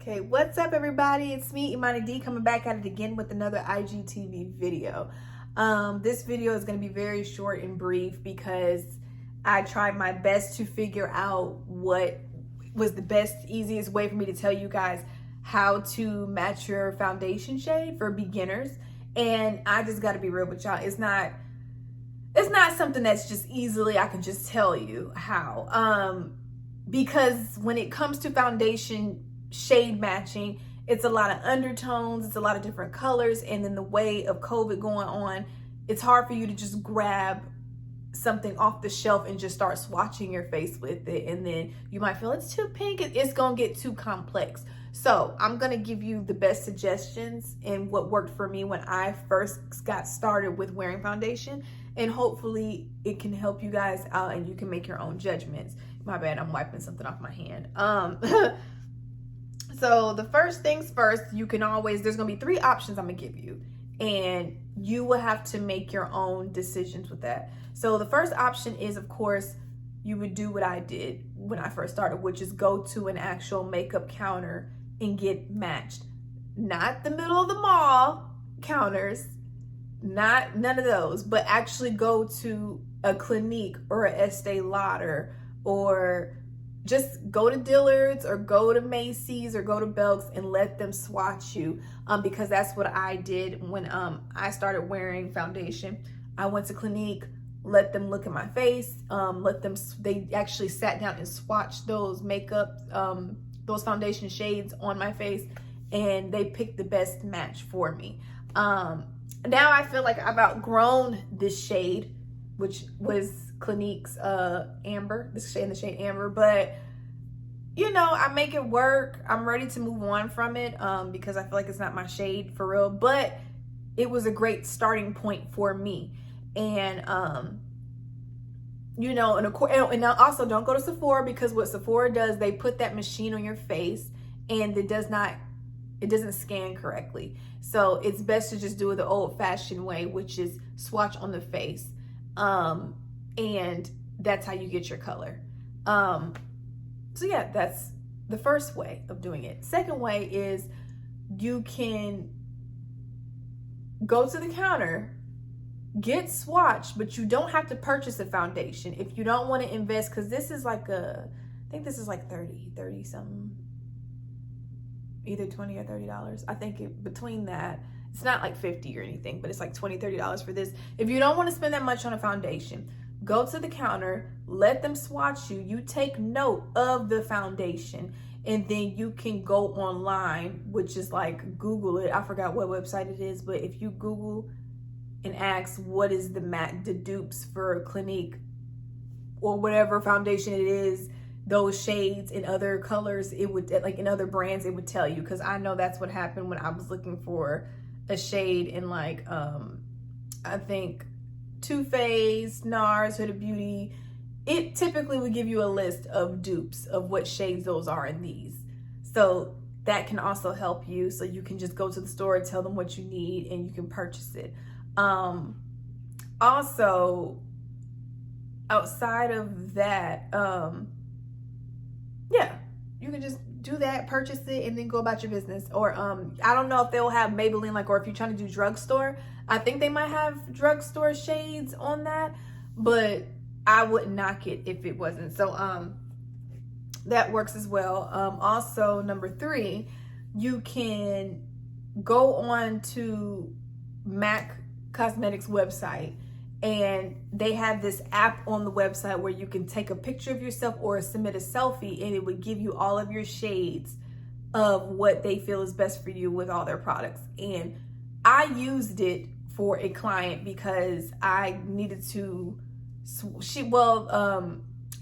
Okay, what's up everybody? It's me, Imani D, coming back at it again with another IGTV video. This video is going to be very short and brief because I tried my best to figure out what was the best, easiest way for me to tell you guys how to match your foundation shade for beginners. And I just got to be real with y'all. It's not something that's just easily, I can just tell you how. Because when it comes to foundation shade matching, it's a lot of undertones, it's a lot of different colors, and then the way of COVID going on, it's hard for you to just grab something off the shelf and just start swatching your face with it, and then you might feel it's too pink, it's gonna get too complex. So I'm gonna give you the best suggestions and what worked for me when I first got started with wearing foundation, and hopefully it can help you guys out and you can make your own judgments. My bad, I'm wiping something off my hand. So the first things first, you can always, there's gonna be 3 options I'm gonna give you, and you will have to make your own decisions with that. So the first option is, of course, you would do what I did when I first started, which is go to an actual makeup counter and get matched. Not the middle of the mall counters, none of those, but actually go to a Clinique or a Estee Lauder, or just go to Dillard's or go to Macy's or go to Belk's and let them swatch you, because that's what I did when I started wearing foundation. I went to Clinique, let them look at my face, they actually sat down and swatched those makeup, those foundation shades on my face, and they picked the best match for me. Now I feel like I've outgrown this shade, which was Clinique's Amber, the shade Amber, but you know, I make it work. I'm ready to move on from it because I feel like it's not my shade for real, but it was a great starting point for me. And you know, and also don't go to Sephora, because what Sephora does, they put that machine on your face and it doesn't scan correctly. So it's best to just do it the old-fashioned way, which is swatch on the face. And that's how you get your color. So yeah, that's the first way of doing it. Second way is you can go to the counter, get swatched, but you don't have to purchase a foundation if you don't want to invest, because this is like I think this is like 30 something, either 20 or $30. I think between that, it's not like 50 or anything, but it's like $20-$30 for this. If you don't want to spend that much on a foundation, go to the counter, let them swatch you. You take note of the foundation, and then you can go online, which is like Google it. I forgot what website it is, but if you Google and ask what is the dupes for Clinique or whatever foundation it is, those shades in other colors, it would, like in other brands, it would tell you, because I know that's what happened when I was looking for a shade in like I think Too Faced, NARS, Huda Beauty. It typically would give you a list of dupes of what shades those are in these. So that can also help you. So you can just go to the store, tell them what you need, and you can purchase it. Also, outside of that, yeah, you can just do that, purchase it, and then go about your business. Or I don't know if they'll have Maybelline, like, or if you're trying to do drugstore, I think they might have drugstore shades on that, but I wouldn't knock it if it wasn't. So that works as well. Also, number 3, you can go on to MAC Cosmetics website, and they have this app on the website where you can take a picture of yourself or submit a selfie, and it would give you all of your shades of what they feel is best for you with all their products. And I used it for a client because I needed to,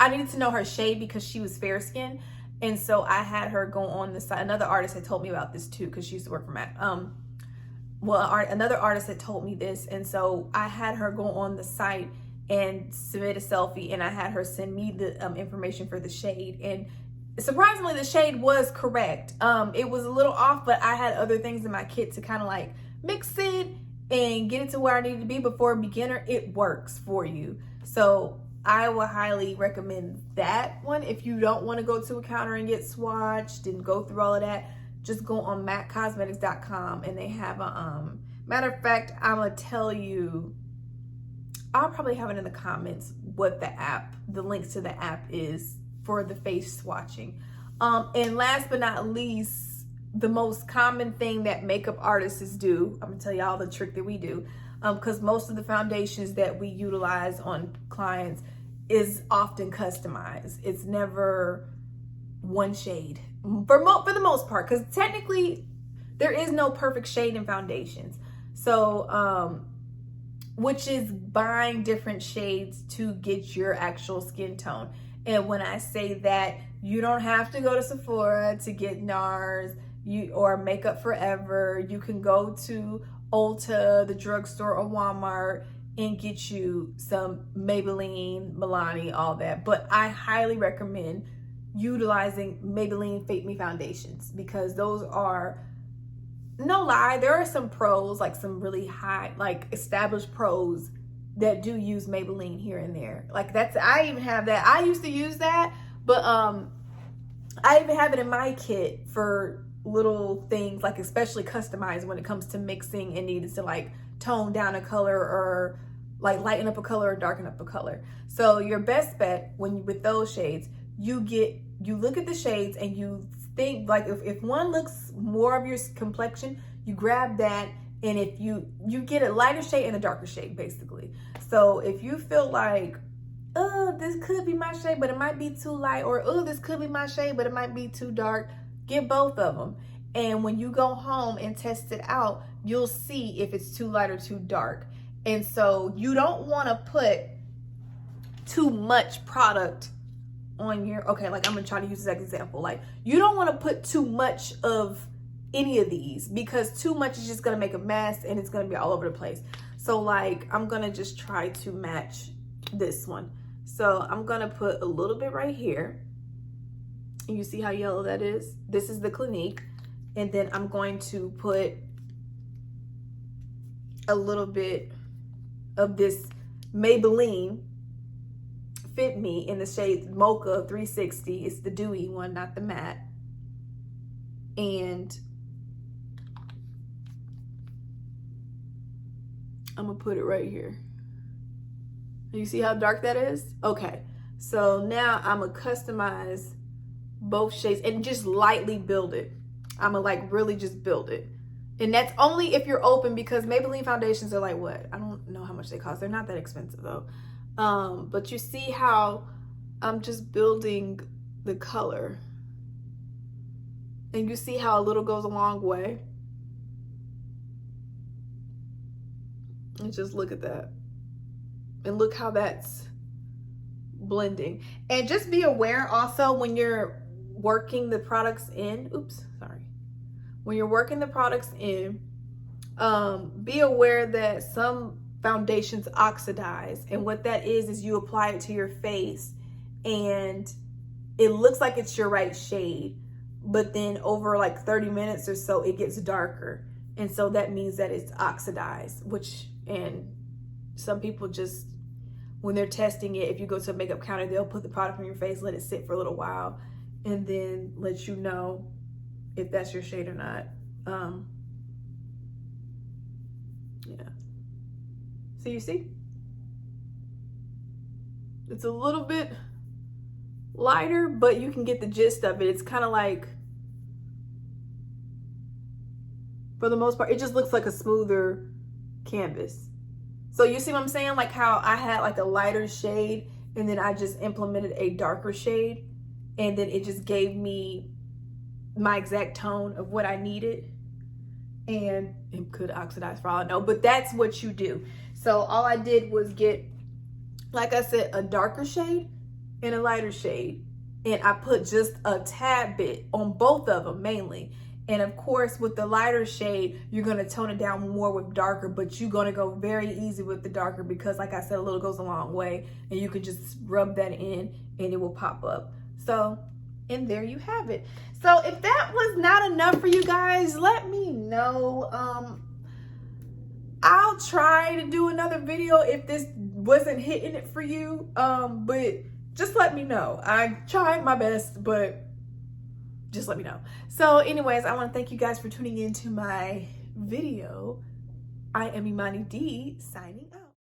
I needed to know her shade because she was fair skinned. And so I had her go on the site. Another artist had told me about this too, because she used to work for MAC. Another artist had told me this, and so I had her go on the site and submit a selfie, and I had her send me the information for the shade, and surprisingly the shade was correct. It was a little off, but I had other things in my kit to kind of like mix it and get it to where I needed to be. But for a beginner, it works for you. So I would highly recommend that one. If you don't want to go to a counter and get swatched and go through all of that, just go on maccosmetics.com, and they have a, matter of fact, I'm gonna tell you, I'll probably have it in the comments what the links to the app is for the face swatching. And last but not least, the most common thing that makeup artists do, I'm gonna tell y'all the trick that we do, because most of the foundations that we utilize on clients is often customized. It's never one shade for the most part, because technically there is no perfect shade in foundations. So which is buying different shades to get your actual skin tone. And when I say that, you don't have to go to Sephora to get NARS or Makeup Forever. You can go to Ulta, the drugstore, or Walmart and get you some Maybelline, Milani, all that. But I highly recommend utilizing Maybelline Fit Me foundations, because those are, no lie, there are some pros, like some really high, like established pros that do use Maybelline here and there. Like I even have that. I used to use that, but I even have it in my kit for little things, like especially customized when it comes to mixing and needing to like tone down a color or like lighten up a color or darken up a color. So your best bet with those shades, you look at the shades and you think, like if one looks more of your complexion, you grab that, and if you get a lighter shade and a darker shade basically. So if you feel like, oh, this could be my shade but it might be too light, or oh, this could be my shade but it might be too dark, get both of them. And when you go home and test it out, you'll see if it's too light or too dark. And so you don't want to put too much product on your, okay, like I'm gonna try to use this example. Like you don't want to put too much of any of these, because too much is just gonna make a mess and it's gonna be all over the place. So like I'm gonna just try to match this one. So I'm gonna put a little bit right here. And you see how yellow that is? This is the Clinique. And then I'm going to put a little bit of this Maybelline Fit Me in the shade Mocha 360. It's the dewy one, not the matte. And I'm gonna put it right here. You see how dark that is? Okay, so now I'm gonna customize both shades and just lightly build it. I'm gonna like really just build it. And that's only if you're open, because Maybelline foundations are like, what? I don't know how much they cost. They're not that expensive though. But you see how I'm just building the color. And you see how a little goes a long way. And just look at that. And look how that's blending. And just be aware also when you're working the products in, when you're working the products in, be aware that some foundations oxidize. And what that is you apply it to your face and it looks like it's your right shade, but then over like 30 minutes or so, it gets darker. And so that means that it's oxidized, and some people just, when they're testing it, if you go to a makeup counter, they'll put the product on your face, let it sit for a little while, and then let you know if that's your shade or not. Yeah. So you see? It's a little bit lighter, but you can get the gist of it. It's kind of like, for the most part, it just looks like a smoother canvas. So you see what I'm saying? Like how I had like a lighter shade and then I just implemented a darker shade, and then it just gave me my exact tone of what I needed. And it could oxidize for all I know, but that's what you do. So all I did was get, like I said, a darker shade and a lighter shade. And I put just a tad bit on both of them mainly. And of course, with the lighter shade, you're going to tone it down more with darker, but you're going to go very easy with the darker because, like I said, a little goes a long way, and you can just rub that in and it will pop up. So, and there you have it. So if that was not enough for you guys, let me know. I'll try to do another video if this wasn't hitting it for you. But just let me know. I tried my best, but just let me know. So anyways, I want to thank you guys for tuning in to my video. I am Imani D, signing out.